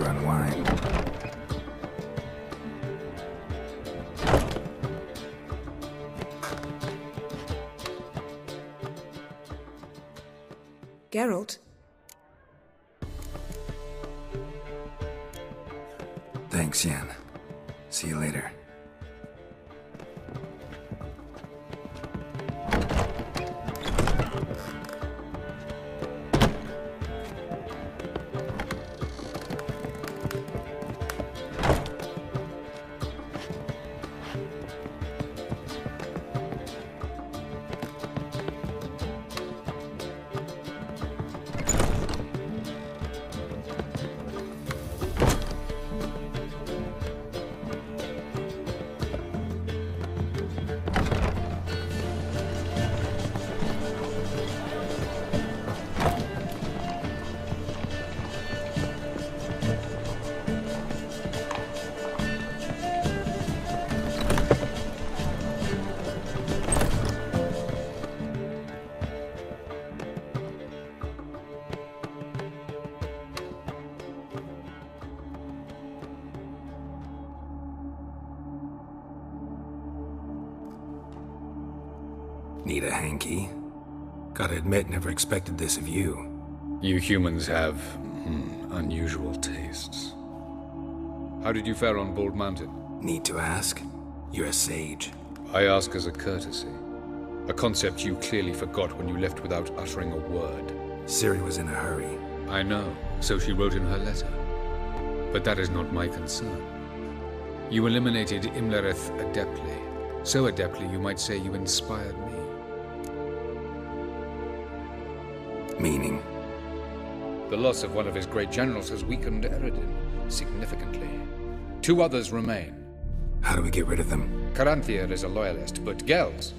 unwind. Geralt? Thanks, Yen. See you later. Need a hanky? Gotta admit, never expected this of you. You humans have unusual tastes. How did you fare on Bald Mountain? Need to ask? You're a sage. I ask as a courtesy. A concept you clearly forgot when you left without uttering a word. Ciri was in a hurry. I know, so she wrote in her letter. But that is not my concern. You eliminated Imlerith adeptly. So adeptly you might say you inspired me. Meaning? The loss of one of his great generals has weakened Eredin significantly. 2 others remain. How do we get rid of them? Caranthir is a loyalist, but Gels,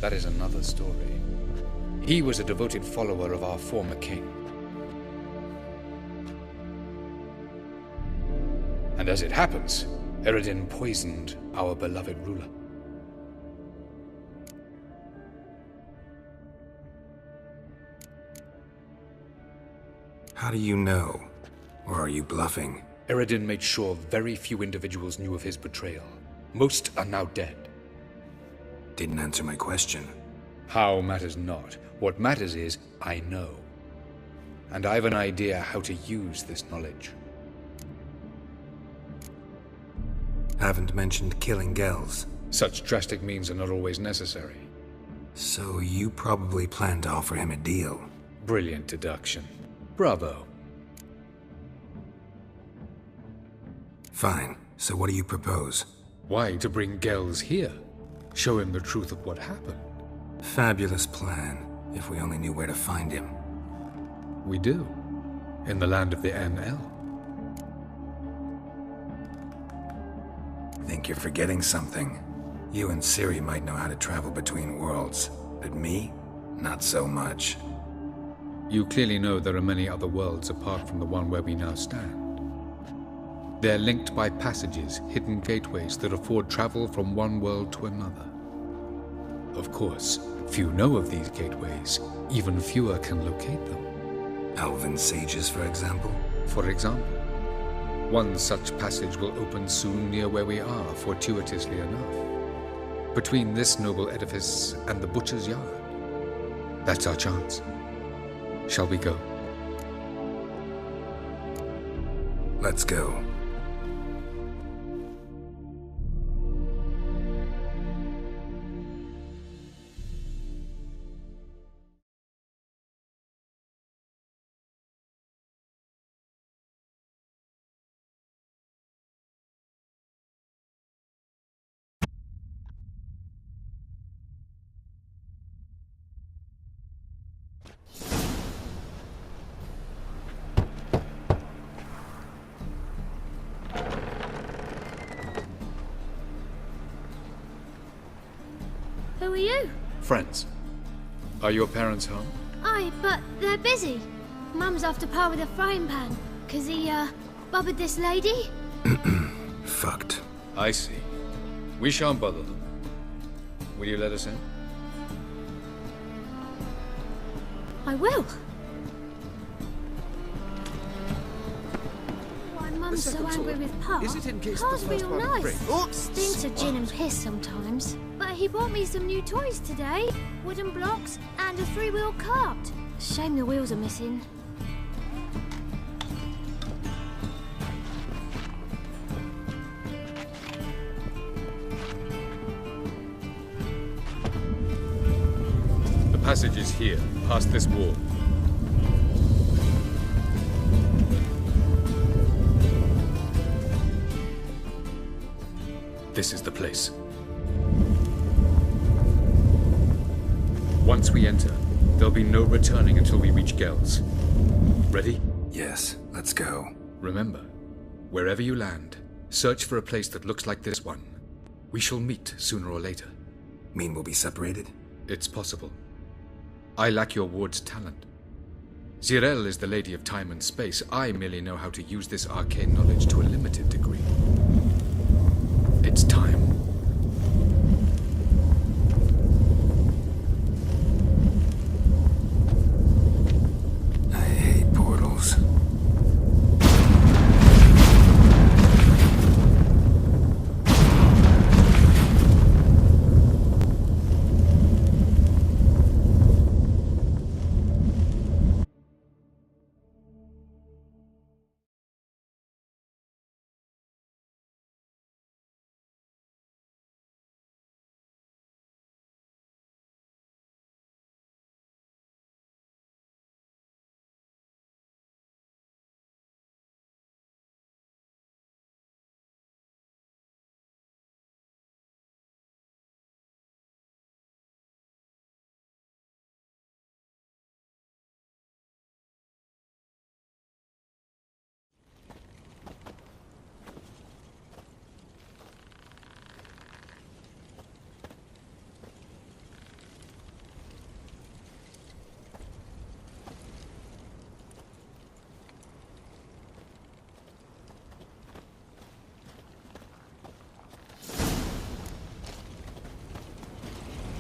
that is another story. He was a devoted follower of our former king. And as it happens, Eredin poisoned our beloved ruler. How do you know? Or are you bluffing? Eredin made sure very few individuals knew of his betrayal. Most are now dead. Didn't answer my question. How matters not. What matters is, I know. And I have an idea how to use this knowledge. Haven't mentioned killing Gels. Such drastic means are not always necessary. So you probably plan to offer him a deal. Brilliant deduction. Bravo. Fine. So what do you propose? Why, to bring Gels here. Show him the truth of what happened. Fabulous plan, if we only knew where to find him. We do. In the land of the NL. Think you're forgetting something. You and Ciri might know how to travel between worlds, but me? Not so much. You clearly know there are many other worlds apart from the one where we now stand. They're linked by passages, hidden gateways that afford travel from one world to another. Of course, few know of these gateways. Even fewer can locate them. Elven sages, for example? For example. One such passage will open soon near where we are, fortuitously enough. Between this noble edifice and the butcher's yard. That's our chance. Shall we go? Let's go. Who are you? Friends. Are your parents home? Aye, but they're busy. Mum's off to par with a frying pan, 'cause he, bobbered this lady? Fucked. I see. We shan't bother them. Will you let us in? I will. Why, Mum's so second angry sword. with Pa. Is it in case Pa's the first real one nice. breaks? Oops! Stinks of gin and piss sometimes. But he bought me some new toys today. Wooden blocks and a 3-wheel cart. Shame the wheels are missing. The passage is here, past this wall. This is the place. Once we enter, there'll be no returning until we reach Gels. Ready? Yes, let's go. Remember, wherever you land, search for a place that looks like this one. We shall meet sooner or later. Mean we'll be separated? It's possible. I lack your ward's talent. Zirel is the lady of time and space. I merely know how to use this arcane knowledge to a limited degree. It's time. I hate portals.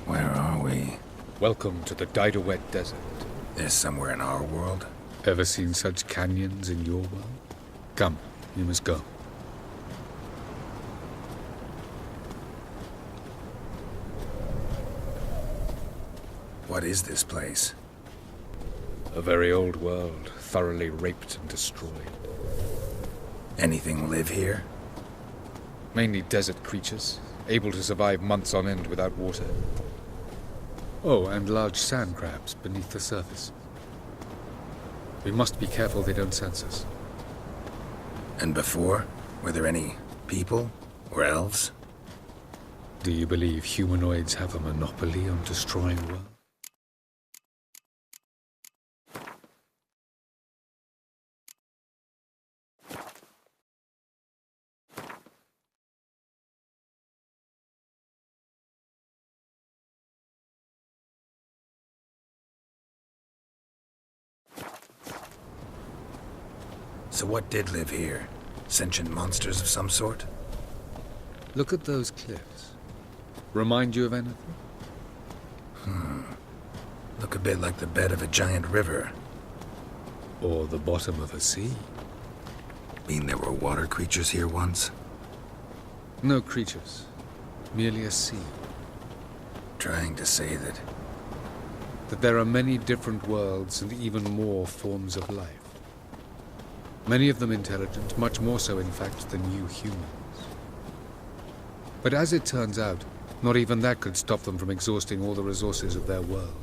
Where are we? Welcome to the Didowet Desert. This somewhere in our world? Ever seen such canyons in your world? Come, you must go. What is this place? A very old world, thoroughly raped and destroyed. Anything live here? Mainly desert creatures, able to survive months on end without water. Oh, and large sand crabs beneath the surface. We must be careful they don't sense us. And before? Were there any people? Or elves? Do you believe humanoids have a monopoly on destroying worlds? So what did live here? Sentient monsters of some sort? Look at those cliffs. Remind you of anything? Look a bit like the bed of a giant river. Or the bottom of a sea? Mean there were water creatures here once? No creatures. Merely a sea. Trying to say that... That there are many different worlds and even more forms of life. Many of them intelligent, much more so in fact than you humans. But as it turns out, not even that could stop them from exhausting all the resources of their world.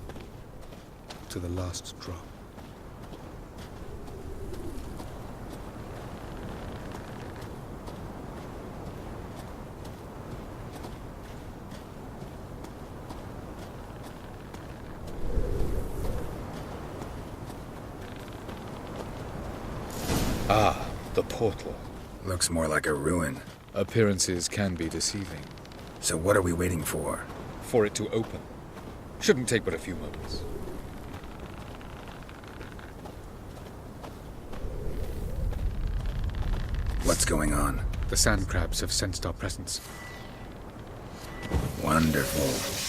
To the last drop. Ah, the portal. Looks more like a ruin. Appearances can be deceiving. So what are we waiting for? For it to open. Shouldn't take but a few moments. What's going on? The sand crabs have sensed our presence. Wonderful.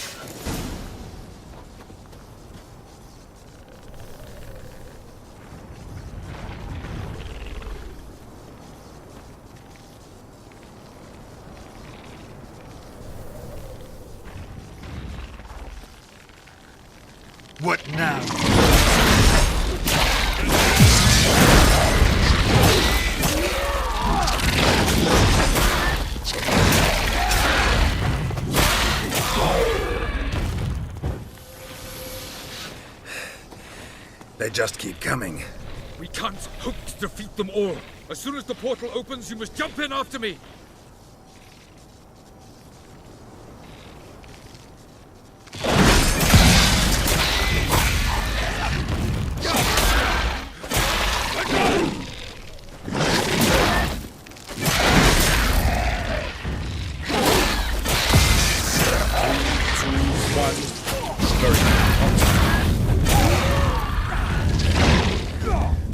What now? They just keep coming. We can't hope to defeat them all. As soon as the portal opens, you must jump in after me.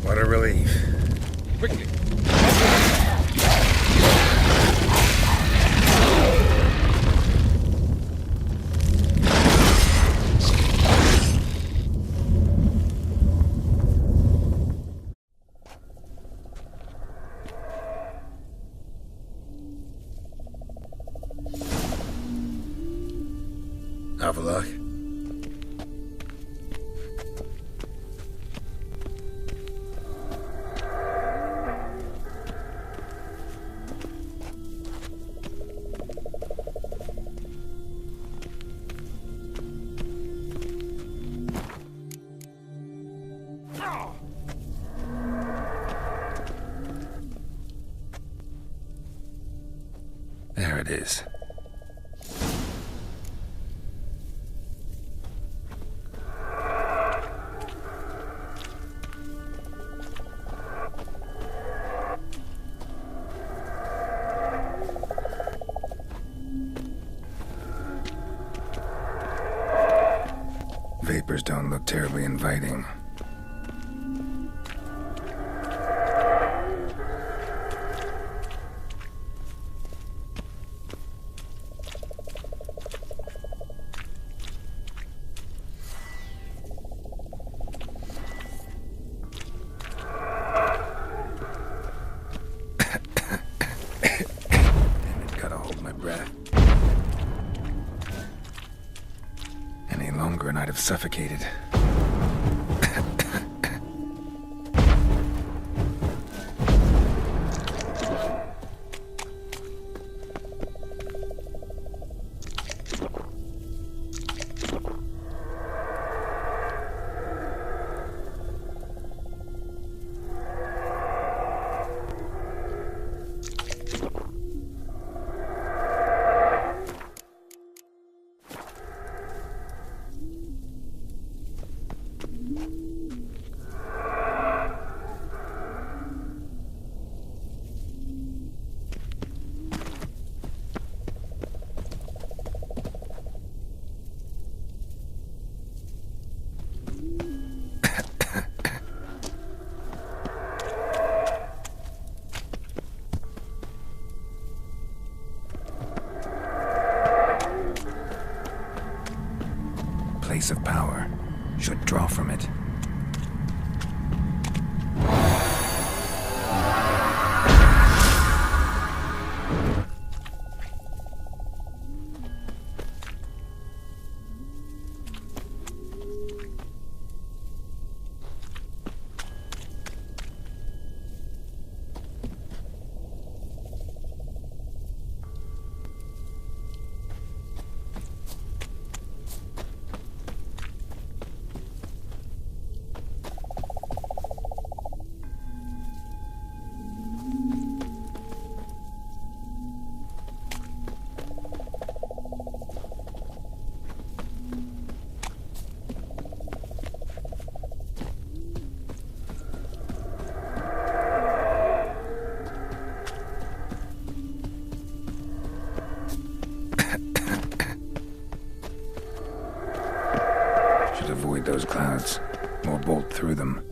What a relief. Quickly. Have a look. There it is. Vapors don't look terribly inviting. Gotta hold my breath. Any longer and I'd have suffocated. Place of power should draw from it. Should avoid those clouds, or bolt through them.